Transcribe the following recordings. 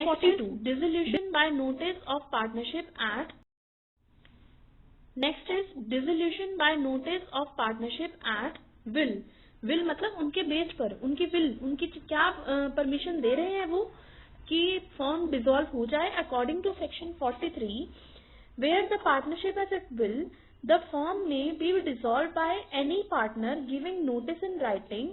42 dissolution by notice of partnership at next is dissolution by notice of partnership at will. Will मतलब उनके base पर, उनकी will, उनकी क्या परमिशन दे रहे हैं वो कि फर्म डिसॉल्व हो जाए। According to section 43 where the partnership is at will the firm may be dissolve by any partner giving notice in writing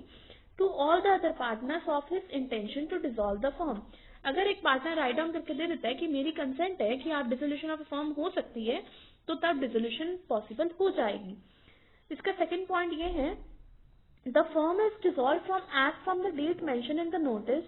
to all the other partners of his intention to dissolve the firm. अगर एक partner write down करके दे देता है कि मेरी consent है कि आप डिसोल्यूशन ऑफ फर्म हो सकती है, तो तब डिसोल्यूशन पॉसिबल हो जाएगी। इसका सेकंड पॉइंट ये है, the firm is dissolve from the date mention in the notice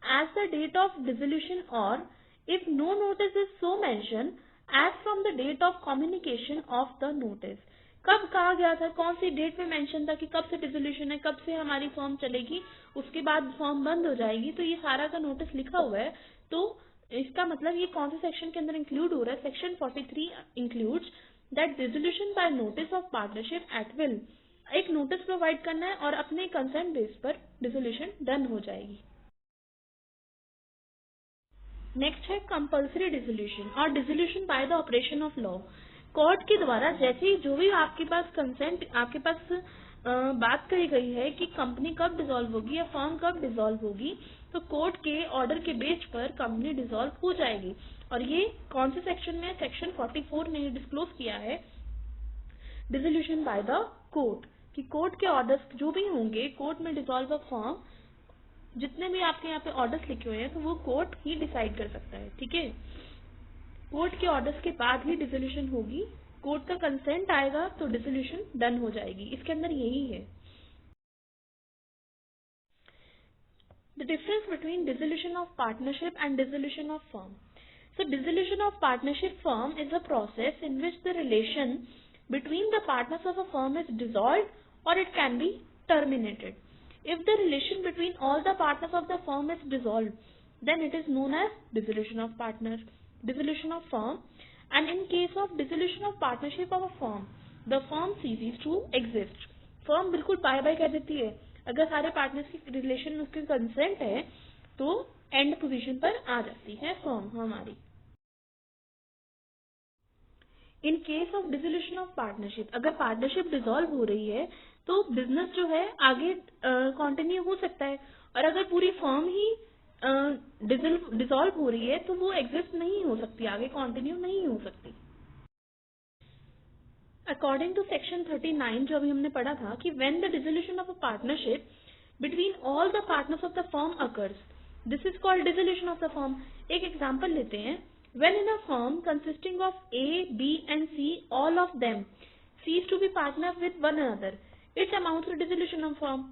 as the date of dissolution और if no notice is so mention as from the date of communication of the notice. कब कहा गया था, कौन सी date में mention था कि कब से डिसोल्यूशन है, कब से हमारी फर्म चलेगी, उसके बाद फर्म बंद हो जाएगी, तो ये सारा का नोटिस लिखा हुआ है। तो इसका मतलब ये कौन से सेक्शन के अंदर इंक्लूड हो रहा है, section 43 includes that dissolution by notice of partnership at will. एक नोटिस प्रोवाइड करना है और अपने कंसेंट बेस पर डिसोल्यूशन डन हो जाएगी। नेक्स्ट है कंपल्सरी डिसोल्यूशन और dissolution by the operation of law. Court के द्वारा जैसे ही जो भी आपके पास कंसेंट, आपके पास बात कही गई है कि कंपनी कब डिसॉल्व होगी या फर्म कब डिसॉल्व होगी, तो कोर्ट के ऑर्डर के बेस पर कंपनी डिसॉल्व हो जाएगी। और ये कौन से सेक्शन में, सेक्शन 44 ने डिस्क्लोज किया है डिसोल्यूशन बाय द कोर्ट, कि कोर्ट के ऑर्डर्स जो भी होंगे, कोर्ट में डिसॉल्व ऑफ फर्म, जितने भी आपके यहाँ पे ऑर्डर्स लिखे हुए हैं, तो वो कोर्ट ही डिसाइड कर सकता है। ठीक है, कोर्ट के ऑर्डर्स के बाद ही डिसोल्यूशन होगी, कोर्ट का कंसेंट आएगा तो डिसोल्यूशन डन हो जाएगी। इसके अंदर यही है। The difference between dissolution of partnership and dissolution of firm. So dissolution of partnership firm is a process in which the relation between the partners of a firm is dissolved or it can be terminated. If the relation between all the partners of the firm is dissolved, then it is known as dissolution of dissolution of firm. And in case of dissolution of partnership of a firm, the firm ceases to exist. Firm बिल्कुल bye bye कर देती है। अगर सारे partners की relation उसके consent है तो एंड पोजीशन पर आ जाती है फर्म हमारी। In case of dissolution of partnership, अगर पार्टनरशिप डिसॉल्व हो रही है तो बिजनेस जो है आगे कंटिन्यू हो सकता है, और अगर पूरी फर्म ही डिसॉल्व हो रही है तो वो एग्जिस्ट नहीं हो सकती, आगे कंटिन्यू नहीं हो सकती। अकॉर्डिंग टू सेक्शन 39 जो अभी हमने पढ़ा था कि when the dissolution of a partnership between all the partners of the firm occurs, this is called dissolution of the firm. एक एग्जांपल लेते हैं, when in a firm consisting of A, B and C, all of them cease to be partners with one another, it amounts to dissolution of firm.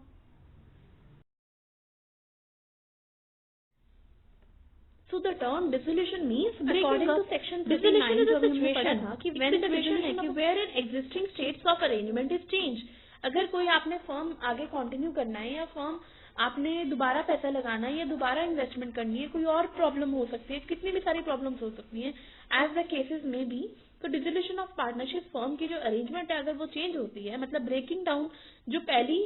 So the term dissolution means according to section 39 जो हमने पढ़ा था कि when the situation है where an existing states of arrangement is changed, अगर कोई आपने firm आगे कंटिन्यू करना है या फर्म आपने दोबारा पैसा लगाना है या दोबारा इन्वेस्टमेंट करनी है, कोई और प्रॉब्लम हो सकती है, कितनी भी सारी प्रॉब्लम्स हो सकती हैं एज द केसेस में भी, तो डिसोल्यूशन ऑफ पार्टनरशिप फर्म की जो अरेंजमेंट है अगर वो चेंज होती है, मतलब ब्रेकिंग डाउन, जो पहली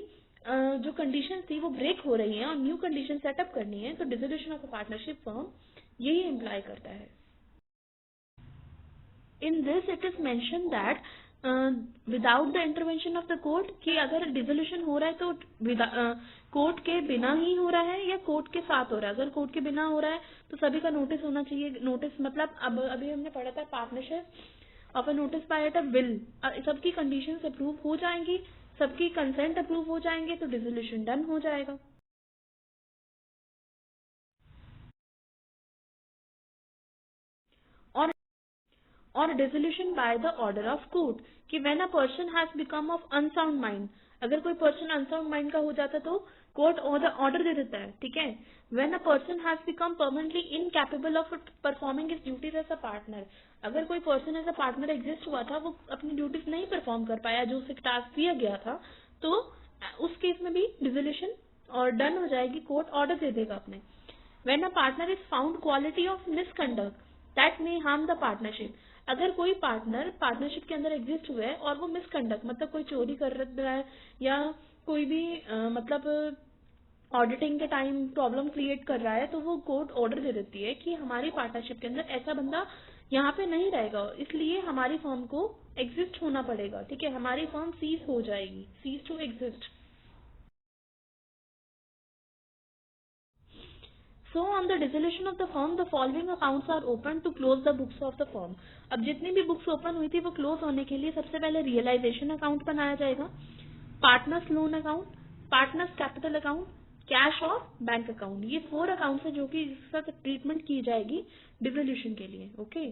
जो कंडीशन थी वो ब्रेक हो रही है और न्यू कंडीशन सेटअप करनी है, तो डिसोल्यूशन ऑफ पार्टनरशिप फर्म यही इम्प्लाई करता है। In this it is mention that without the intervention of the court, कि अगर डिसोल्यूशन हो रहा है तो कोर्ट के बिना ही हो रहा है या कोर्ट के साथ हो रहा है। अगर कोर्ट के बिना हो रहा है तो सभी का नोटिस होना चाहिए। नोटिस मतलब अब अभी हमने पढ़ा था partnership of a notice by at a will, सबकी कंडीशंस अप्रूव हो जाएंगी, सबकी कंसेंट अप्रूव हो जाएंगे तो डिसोल्यूशन डन हो जाएगा। और dissolution by the order of court, कि when a person has become of unsound mind, अगर कोई पर्सन अनसाउंड माइंड का हो जाता तो कोर्ट ऑर्डर दे देता है। ठीक है, when a person has become permanently incapable of performing his duties as a partner, अगर कोई person as a partner exist हुआ था, वो अपनी ड्यूटीज नहीं परफॉर्म कर पाया जो उसे टास्क दिया गया था, तो उस केस में भी डिसोल्यूशन और डन हो जाएगी, कोर्ट ऑर्डर दे देगा अपने। When a partner is found quality of misconduct that may harm the partnership, अगर कोई पार्टनर पार्टनरशिप के अंदर एग्जिस्ट हुआ है और वो मिसकंडक्ट मतलब कोई चोरी कर रहा है या कोई भी मतलब ऑडिटिंग के टाइम प्रॉब्लम क्रिएट कर रहा है, तो वो कोर्ट ऑर्डर दे देती है कि हमारी पार्टनरशिप के अंदर ऐसा बंदा यहाँ पे नहीं रहेगा, इसलिए हमारी फर्म को एग्जिस्ट होना पड़ेगा, ठीक है, हमारी फर्म सीज हो जाएगी, cease to exist. So on the dissolution of the firm, the following accounts are open to close the books of the firm. अब जितनी भी बुक्स ओपन हुई थी वो क्लोज होने के लिए सबसे पहले रियलाइजेशन अकाउंट बनाया जाएगा, partners loan account, partners capital account, cash और बैंक अकाउंट। ये 4 अकाउंट्स है जो कि इसका ट्रीटमेंट की जाएगी डिसोल्यूशन के लिए। Okay,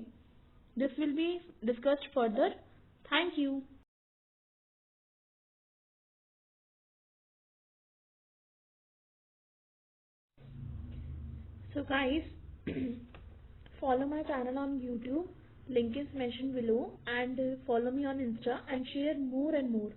this will be discussed further. Thank you. So guys, follow my channel on YouTube. Link is mentioned below, and follow me on Insta and share more and more.